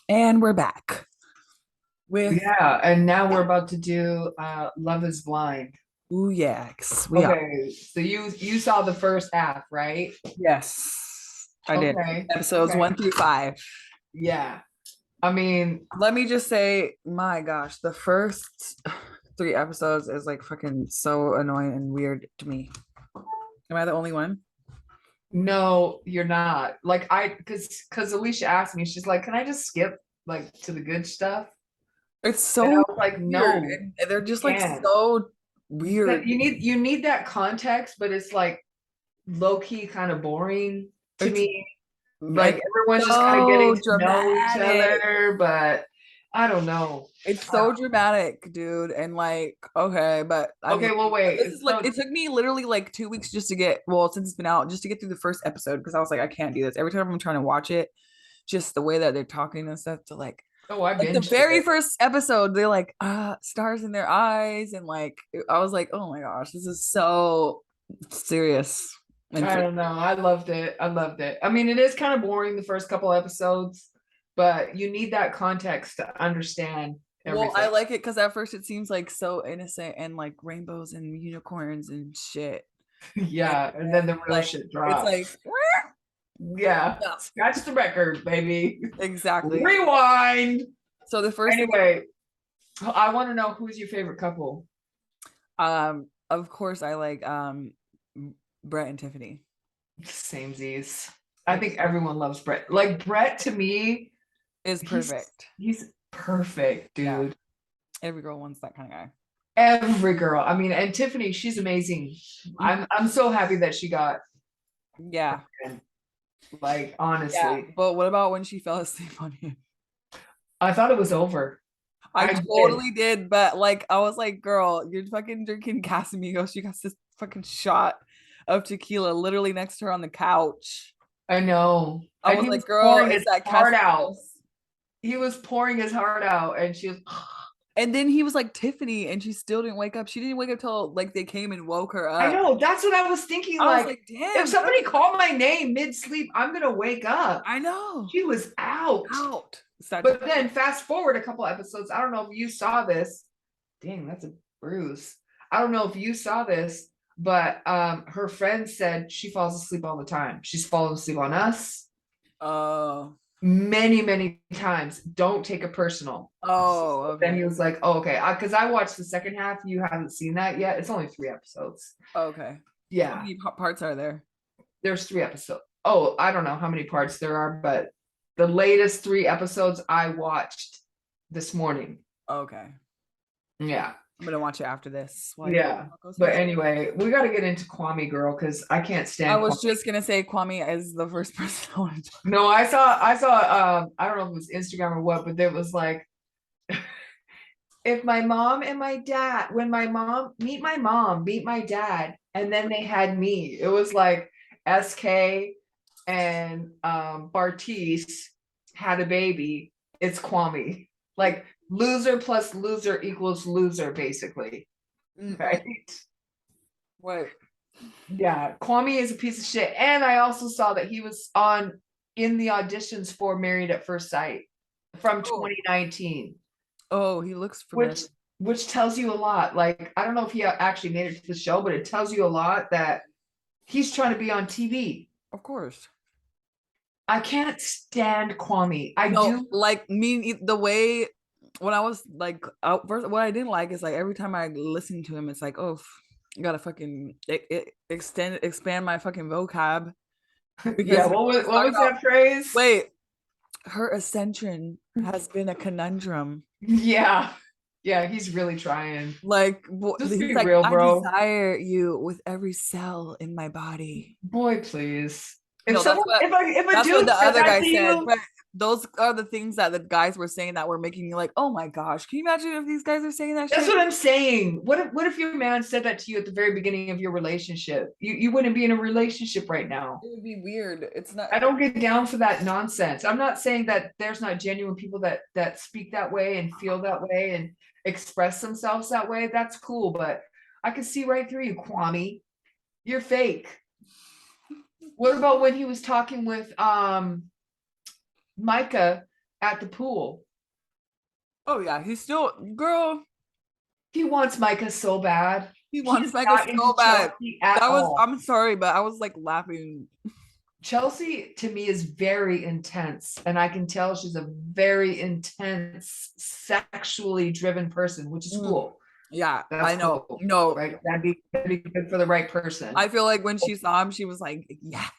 And we're back with Yeah, and now we're about to do Love is Blind. Ooh Yaks. We are. Okay, so you saw the first half, right? Yes, I did. Okay, Episodes okay. 1 through 5. Yeah. I mean, Let me just say, my gosh, the first 3 episodes is like fucking so annoying and weird to me. Am I the only one? no, you're not. Like because Alicia asked me, she's like, "Can I just skip like to the good stuff?" It's And so I was like, weird. "No, And they're you just like can't. so That weird. you need that context, but it's like low key kind of boring to It's me. Like like everyone's just kind of getting so to know each dramatic. other, but I don't know. It's so dramatic, dude. And like, okay, but I mean, Okay, well, this wait. is like, So, it took me literally like 2 weeks just to get, well, since it's been out, just to get through the first episode because I was like, I can't do this. Every time I'm trying to watch it, just the way that they're talking and stuff to oh, I like the binged very it. first episode, they're like, stars in their eyes. And like, I was like, oh my gosh, this is so serious. And I don't know. I loved it. I loved it. I mean, it is kind of boring the first couple episodes, but you need that context to understand well, I everything. like it because at first it seems like so innocent and like rainbows and unicorns and shit. And Yeah, and then then the real shit it's drops. like, Yeah, yeah, scratch the record, baby. exactly. Rewind. So the first thing, Anyway, I want to know who's your favorite couple. of course, I like Brett and Tiffany. Samesies. I It's think everyone loves Brett. Like Brett to me, is he's perfect. he's perfect, Yeah, dude. every girl wants that kind of guy. Every girl. I mean, and Tiffany, she's amazing. Mhm. I'm so happy that she got Yeah, like yeah. honestly. But what about when she fell asleep on him? I thought it was over. I I did. totally did, but like I was like, girl, you're fucking drinking Casamigos. She got this fucking shot of tequila literally next to her on the couch. I know. I And was he like, was girl, pouring his it's that heart out. Casamigos. He was pouring his heart out and she was And then he was like Tiffany, and she still didn't wake up. She didn't wake up till like they came and woke her I up. know. That's what I was thinking. I was Like, like, if damn, girl. somebody called my name mid-sleep, I'm gonna wake up. I know. She was out. Out. But then fast forward a couple episodes. I don't know if you saw this. Dang, that's a bruise. I don't know if you saw this, but her friend said she falls asleep all the time. She's fallen asleep on us Oh. many, many times. Don't take it personal. Oh, Then he okay. was like, oh, okay. Because I watched the second half. You haven't seen that yet. It's only 3 episodes. Okay. How Yeah, many parts are there? there's 3 episodes. Oh, I don't know how many parts there are, but the latest 3 episodes I watched this morning. Okay. Yeah. I'm gonna watch it after this. Why do Yeah. goes But fast? anyway, we got to get into Kwame Girl because I can't I stand Kwame. was just gonna say Kwame is the first person I wanted to. No, I saw I don't know if it was Instagram or what, but there was like if my mom and my dad, when my mom, meet my dad, and then they had me. It was like SK and Bartice had a baby. It's Kwame. Like loser plus loser equals loser, basically. Mm-mm. Right? What? Yeah, Kwame is a piece of shit. And I also saw that he was on in the auditions for Married at First Sight from Oh, 2019, oh, he looks which familiar. which tells you a lot. Like, I don't know if he actually made it to the show, but it tells you a lot that he's trying to be on TV. Of course. I can't stand Kwame. I No, do. like me, the way when I was like out first, what I didn't like is like every time I listen to him, it's like, oh, I gotta fucking expand my fucking vocab Yeah, because he what was always what talk was about, that phrase? wait, her ascension has been a conundrum. Yeah. Yeah, he's really trying. Like Just he's be like, real, I bro. desire you with every cell in my body. Boy, please. If No, someone if a that's what dude the said other that guy to said. you, But those are the things that the guys were saying that were making me like, oh my gosh, can you imagine if these guys are saying that that's shit? what I'm saying. What if your man said that to you at the very beginning of your relationship? You wouldn't be in a relationship right now. It would be weird. It's not. I don't get down for that nonsense. I'm not saying that there's not genuine people that speak that way and feel that way and express themselves that way. That's cool, but I can see right through you, Kwame. You're fake. What about when he was talking with Micah at the pool. Oh yeah, he's still girl. He wants Micah so bad. He He wants is Mega not into so bad. Chelsea at That was, all. I'm sorry, but I was like laughing. Chelsea to me is very intense, and I can tell she's a very intense, sexually driven person, which is Mm, cool. yeah, That's I know. cool, No, right? That'd be good for the right person. I feel like when she saw him, she was like, yes,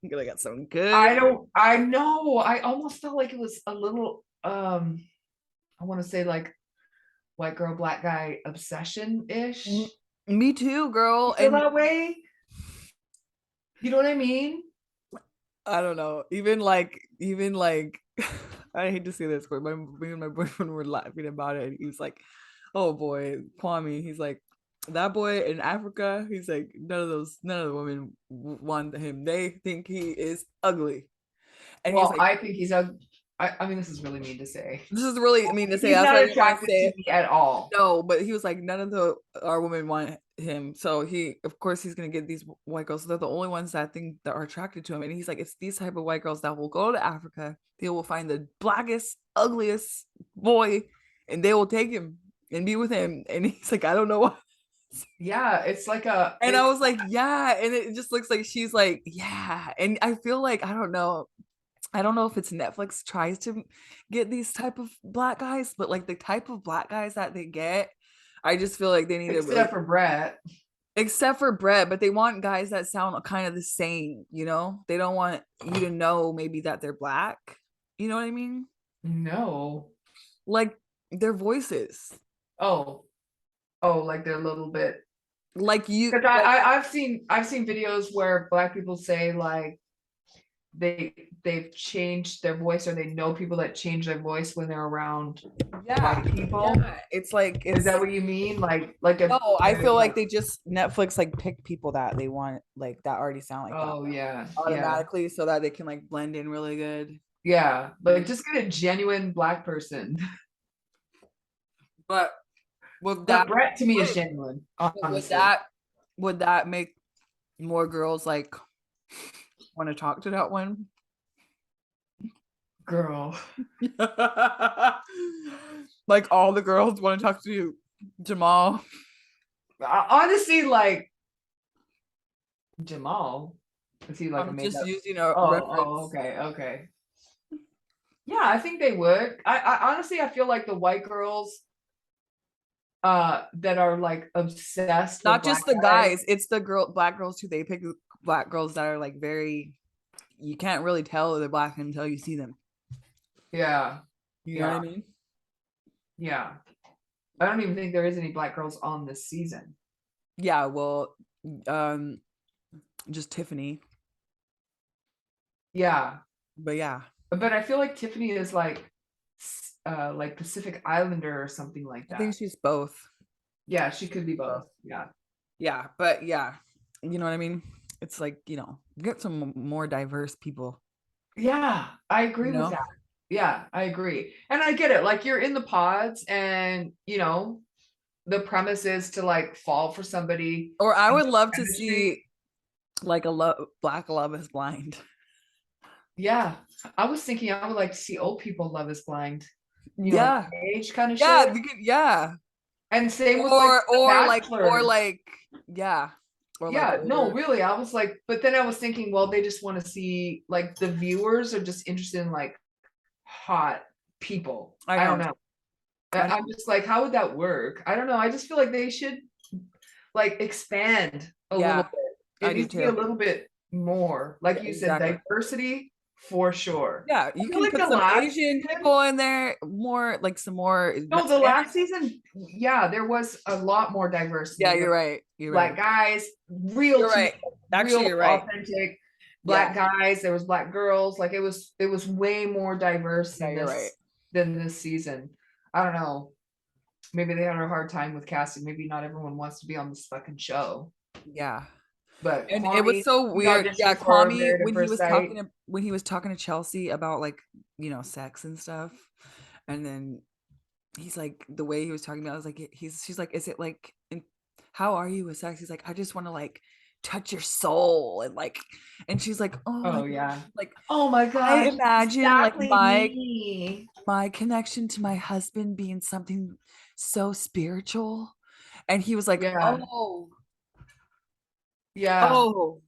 I'm gonna get some good. I don't. I know. I almost felt like it was a little. I want to say like white girl, black guy obsession Mm, ish. me too, You girl. feel And that way? You know what I mean? I don't know, even like, I hate to say this, but me and my boyfriend were laughing about it. And he was like, "Oh boy, Kwame." He's like, "That boy in Africa." He's like, none of the women want him. They think he is ugly." And he's Well, like, I think he's a. I mean, this is really mean to say. "This is really mean to say." He's That's why not I didn't want to attractive say to it. me at all. No, but he was like, none of the our women want him. So he, of course, he's gonna get these white girls. So they're the only ones that think that are attracted to him. And he's like, it's these type of white girls that will go to Africa. They will find the blackest, ugliest boy, and they will take him and be with him. And he's like, I don't know what. Yeah, it's like a. And I It's was like, yeah. And it just looks like she's like, yeah. And I feel like I don't know. I don't know if it's Netflix tries to get these type of black guys, but like the type of black guys that they get, I just feel like they need to except really, for Brett. except for Brett, but they want guys that sound kind of the same, you know? They don't want you to know maybe that they're black. You know what I mean? No. Like their voices. Oh, oh, like they're a little bit. Like you Because like I've seen videos where black people say like they've changed their voice or they know people that change their voice when they're around yeah. white people. Yeah. It's like Is it's that what you mean? Like no, a I feel like like they just Netflix like pick people that they want like that already sound like that oh yeah, yeah, automatically so that they can like blend in really good. yeah. You Like know? just get a genuine black person. But would that But Brett to me is would, genuine, would honestly. that would that make more girls like want to talk to that one? Girl. Like all the girls want to talk to Jamal. Honestly, like Jamal. Is he like a I'm made just up? using a Oh, reference. okay, okay. Yeah, I think they would. I honestly I feel like the white girls that are like obsessed with Not black just the guys. guys, it's the black girls too. They pick black girls that are like very you can't really tell they're black until you see them. Yeah, You know what yeah, I mean? yeah. I don't even think there is any black girls on this season. Yeah, well, um, just Tiffany. Yeah, But yeah, but I feel like Tiffany is like Pacific Islander or something like I think that. she's both. Yeah, she could be Both. both. Yeah. Yeah, but yeah, you know what I mean? It's like, get some more diverse people, Yeah, I agree you with know? that. Yeah, I agree. And I get it. Like you're in the pods and the premise is to like fall for somebody Or I and would love to chemistry. see like a Black Love is Blind. Yeah. I was thinking I would like to see old people Love is Blind, like Yeah. age kind of Yeah, shit. you could, yeah. And same with like The Or Bachelor. like yeah. Or like Yeah, no, older. really. I was like, but then I was thinking, well, they just want to see like the viewers are just interested in like hot people. I I don't know. know. I I'm know. just like, how would that work? I don't know. I just feel like they should like expand a little Yeah, bit. I It do needs to be a too. little bit more, like Yeah, you said, exactly. diversity for sure. Yeah, I you feel can like put the some last Asian season, people in there, more like some more no, the Spanish. last season, yeah, there was a lot more Yeah, diversity. There you're were right. You're black right. guys, real You're to me, right. real Actually, you're right. authentic Yeah. black guys. There was black girls. Like it was way more diverse Yeah, you're right. than this season. I don't know. Maybe they had a hard time with casting. Maybe not everyone wants to be on this fucking show. Yeah. But And it was Kwame, so he weird. Yeah, auditioned for Kwame Married at First Sight. when he was talking to Chelsea about like, sex and stuff. And then he's like the way he was talking about, I was like, she's like, is it like how are you with sex? He's like, I just want to like touch your soul and like, and she's like, oh my Oh gosh, yeah. like Oh my I gosh, imagine like exactly me. my connection to my husband being something so spiritual. And he was like, Yeah. oh, Yeah. oh,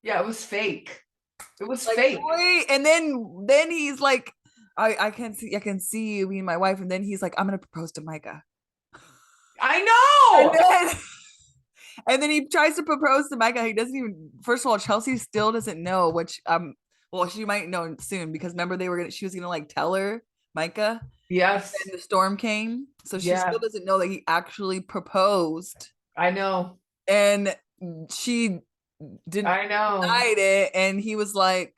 Yeah, it was fake. It was like fake. wait. And then he's like, I can see you being my wife. And then he's like, I'm gonna propose to Micah. I And know. then and then he tries to propose to Micah. He doesn't even, first of all, Chelsea still doesn't know, which well, she might know soon because remember she was gonna like tell her, Micah, Yes. and the storm came. So she still Yeah, doesn't know that he actually proposed. I know. And she denied I know. it. And he was like,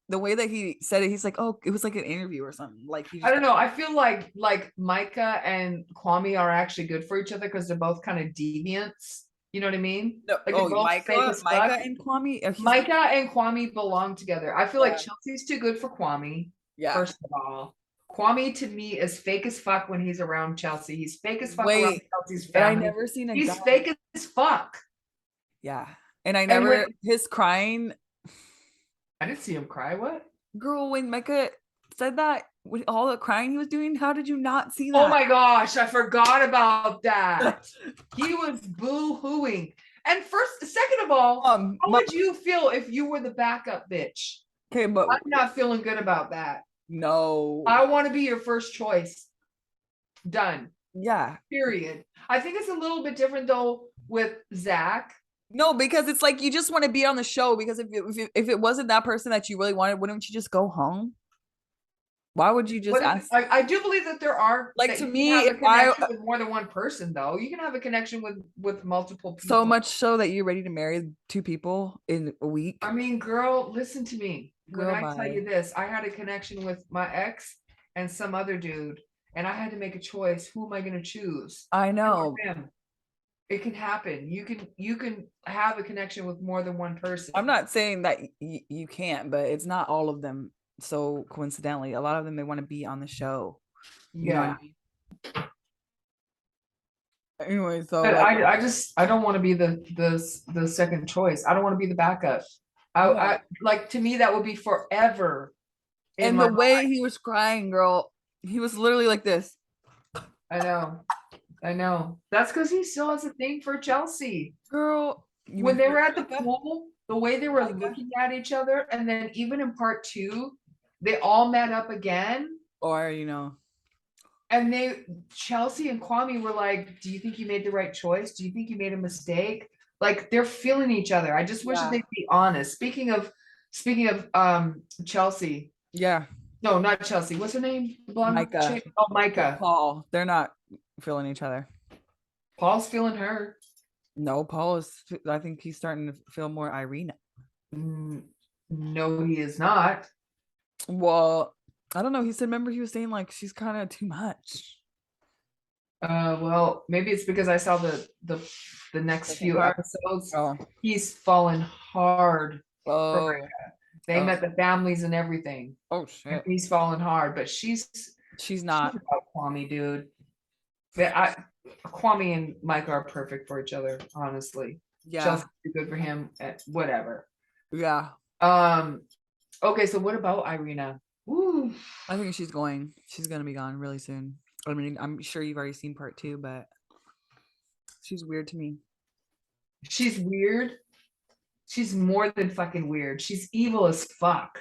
the way that he said it, he's like, oh, it was like an interview or something. Like he I just don't got, know. I feel like Micah and Kwame are actually good for each other because they're both kind of deviants. You know what I mean? no, Like they're oh, both fake as fuck. Micah and Kwame. He's Micah and Kwame belong together. I feel like yeah, Chelsea's too good for Kwame, yeah. first of all. Kwame to me is fake as fuck when he's around Chelsea. He's fake as fuck around Wait, Chelsea's but I family. never seen a guy. He's fake as fuck. Yeah. And I And never, when his crying, I didn't see him cry, what? girl, when Micah said that, with all the crying he was doing, how did you not see Oh that? my gosh, I forgot about that. He was boo-hooing. And second of all, how Mom, would you feel if you were the backup bitch? okay, but I'm not feeling good about that. no. I want to be your first choice. Done. Yeah. Period. I think it's a little bit different though with Zach. No, because it's like you just want to be on the show because if it wasn't that person that you really wanted, wouldn't you just go home? Why would you just What if ask? I do believe that there are Like that to you can me, have if a I connection with more than one person though. You can have a connection with multiple so people. much so that you're ready to marry two people in a week, I mean, girl, listen to me. When girl, I tell bye. you this, I had a connection with my ex and some other dude, and I had to make a choice. Who am I going to choose? I Him or know. him? It can happen. You can have a connection with more than one person. I'm not saying that you can't, but it's not all of them. So coincidentally, a lot of them they want to be on the show. You know what I Yeah. mean? Anyway, so But like, I don't want to be the second choice. I don't want to be the backup. I yeah. like to me that would be forever in And my the mind. way he was crying, girl, he was literally like this. I know. I know. That's because he still has a thing for Chelsea. Girl, you When mean they for were at the Micah? pool, the way they were Micah? looking at each other, and then even in part two, they all met up again. Or, you know, And Chelsea and Kwame were like, "Do you think you made the right choice? Do you think you made a mistake?" Like they're feeling each other. I just wish that yeah. they'd be honest. Speaking of Chelsea. Yeah. No, not Chelsea. What's her name? The blonde Micah, chick? Oh, Micah. Paul, they're not feeling each other. Paul's feeling her. No, Paul is, I think he's starting to feel more Irina. Mm, no, he is not. Well, I don't know. He said, remember, he was saying like she's kind of too much. Well, maybe it's because I saw the next Second few part. episodes. Oh, He's fallen hard for oh, they oh, met the families and everything. oh And shit. he's fallen hard, but She's she's not. about Kwame, dude. Kwame and Mike are perfect for each other, honestly. Yeah, Chelsea's good for him. Whatever. yeah. Um. Okay, so what about Irina? Ooh, I think she's going. She's gonna be gone really soon. I mean, I'm sure you've already seen part two, but she's weird to me. she's weird. She's more than fucking weird. She's evil as fuck.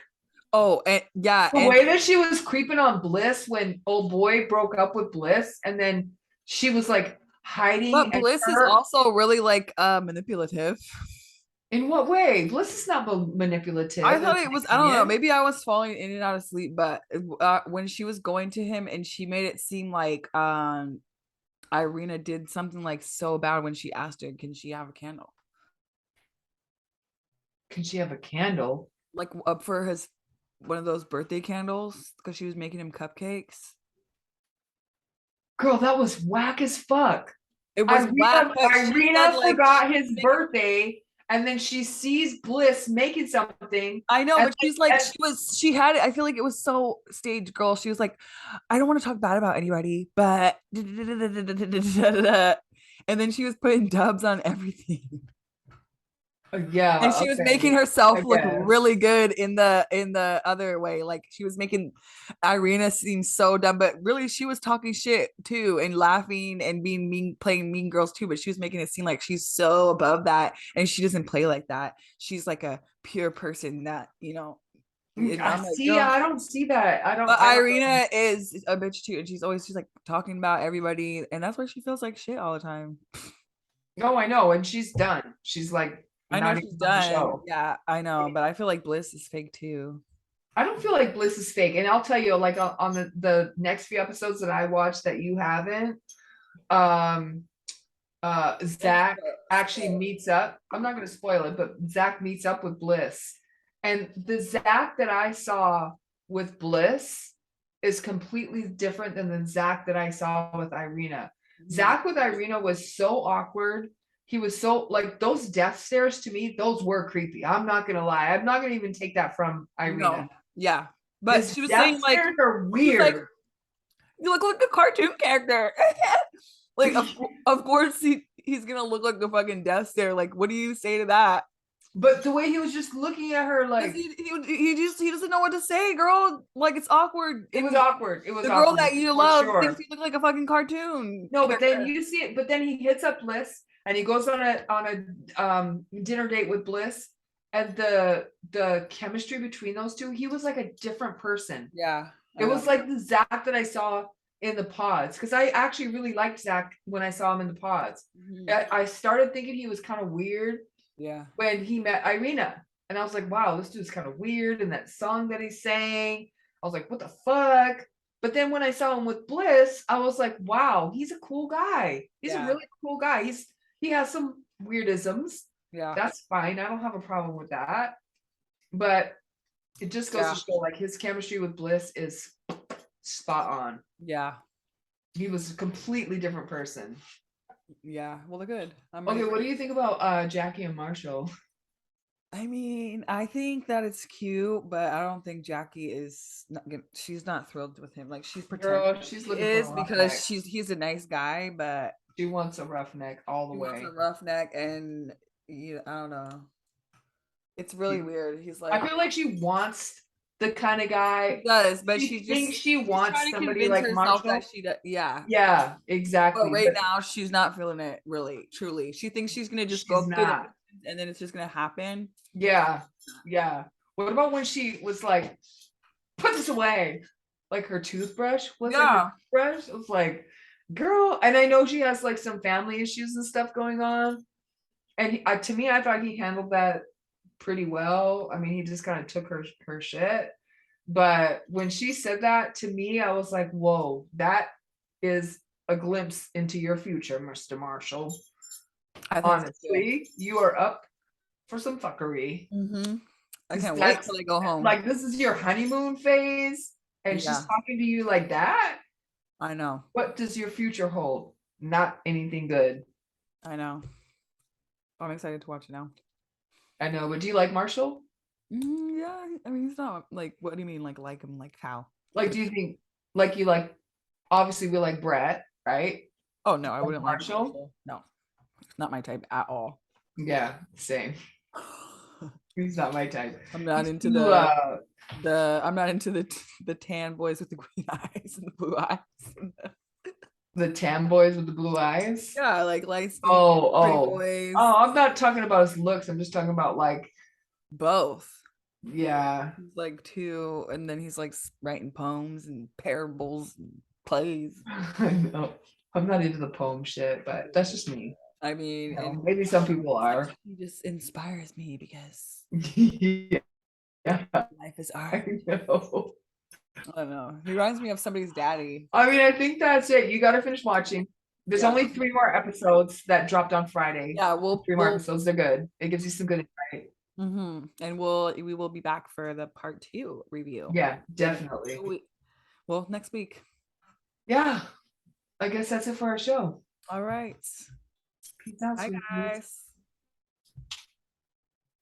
Oh, and yeah, The and way that she was creeping on Bliss when old boy broke up with Bliss, and then she was like hiding but and Bliss is her. also really like manipulative. In what way? Bliss is not manipulative, I in thought my it was, I don't know, opinion. maybe I was falling in and out of sleep, but when she was going to him and she made it seem like Irina did something like so bad when she asked her, can she have a candle? Can she have a candle? Like up for his one of those birthday candles because she was making him cupcakes. Girl, that was whack as fuck. It was whack, Irina, but she said Irina like forgot his birthday, and then she sees Bliss making something, I know, and, but she's like, and she had it. I feel like it was so stage girl. She was like, I don't want to talk bad about anybody, but and then she was putting dubs on everything. And Yeah, she was okay. making I herself look guess. really good in the other way. Like she was making Irina seem so dumb, but really she was talking shit too and laughing and being mean, playing mean girls too. But she was making it seem like she's so above that, and she doesn't play like that. She's like a pure person that And I I'm like, see. girl. I don't see that. But I don't know. Irina is a bitch too, and she's always just like talking about everybody, and that's why she feels like shit all the time. No, I know. And she's done. She's like I know not she's even on the done. show. Yeah, I know, but I feel like Bliss is fake too. I don't feel like Bliss is fake. And I'll tell you, like on the next few episodes that I watched that you haven't, um, Don't Zach actually spoil meets up. I'm not going to spoil it, but Zach meets up with Bliss. And the Zach that I saw with Bliss is completely different than the Zach that I saw with Irina. it. Zach with Irina was so awkward. He was so like those death stares to me, those were creepy. I'm not gonna lie. I'm not gonna even take that from Irina. No, yeah, but His she was saying death like stares are she was like, weird. "You look like a cartoon character." Like, of course he's gonna look like the fucking death stare. Like, what do you say to that? But the way he was just looking at her, Because like he doesn't know what to say, girl. Like it's awkward, it was and awkward. It was the girl awkward that you for love thinks sure. you look like a fucking cartoon No, but then character. you see it, but then he hits up Bliss and he goes on a dinner date with Bliss, and the chemistry between those two, he was like a different person. Yeah, It I know. was like the Zach that I saw in the pods, because I actually really liked Zach when I saw him in the pods. Mhm. I started thinking he was kind of weird Yeah, when he met Irina, and I was like, wow, this dude's kind of weird. And that song that he sang, I was like, what the fuck? But then when I saw him with Bliss, I was like, wow, he's a cool guy. He's a yeah, really cool guy. He has some weirdisms. yeah, That's fine. I don't have a problem with that. But it just goes to yeah, show like his chemistry with Bliss is spot on. yeah, He was a completely different person. yeah. Well, they're good. I'm ready Okay, for what it. do you think about Jackie and Marshall? I mean, I think that it's cute, but I don't think Jackie is not gonna, she's not thrilled with him. Like she's pretending Girl, like she's she looking for is a because roughneck. he's a nice guy, but She wants a roughneck all the he wants a way. roughneck, and I don't know. It's really weird. He's I like feel like she wants the kind of she guy. does, but She thinks she she's wants trying to somebody convince like herself that Marshall. she does. Yeah, Yeah, but exactly. right But now she's not feeling it really, truly. She thinks she's gonna just she's go through the not. motions and then it's just gonna happen. Yeah, yeah. What about when she was like, put this away? Like her toothbrush was like her Yeah, toothbrush. It was like, girl. And I know she has like some family issues and stuff going on. And to me, I thought he handled that pretty well. I mean, he just kind of took her shit. But when she said that to me, I was like, whoa, that is a glimpse into your future, Mr. Marshall. I think so too. Honestly, you are up for some fuckery. I Because can't wait till that's I go home. like, this is your honeymoon phase, and she's Yeah, talking to you like that. I know. What does your future hold? Not anything good. I know. I'm excited to watch it now. I know, but do you like Marshall? Yeah, I mean, he's not like, what do you mean, like him, like how? Like, do you think, like, you like, obviously, we like Brett, right? Oh no, I Like wouldn't like Marshall? Marshall. No, it's not my type at all. Yeah, same. He's not my type. I'm not He's into too, I'm not into the tan boys with the green eyes and the blue eyes. the tan boys with the blue eyes. Yeah, like light skinned Oh, pretty oh, boys. oh, I'm not talking about his looks. I'm just talking about like, Both. yeah. He's like two, and then he's like writing poems and parables and plays. I know. I'm not into the poem shit, but that's just me. I mean, You know, and maybe some people are. he just inspires me because Yeah, life is I art. know. I don't know. He reminds me of somebody's daddy. I mean, I think that's it. You got to finish watching. There's Yeah. only 3 more episodes that dropped on Friday. Yeah, 3 more episodes. They're good. It gives you some good insight. and we will be back for the part 2 review. Yeah, In definitely. well, next week. Yeah, I guess that's it for our show. All right. Peace out, Bye sweeties. guys.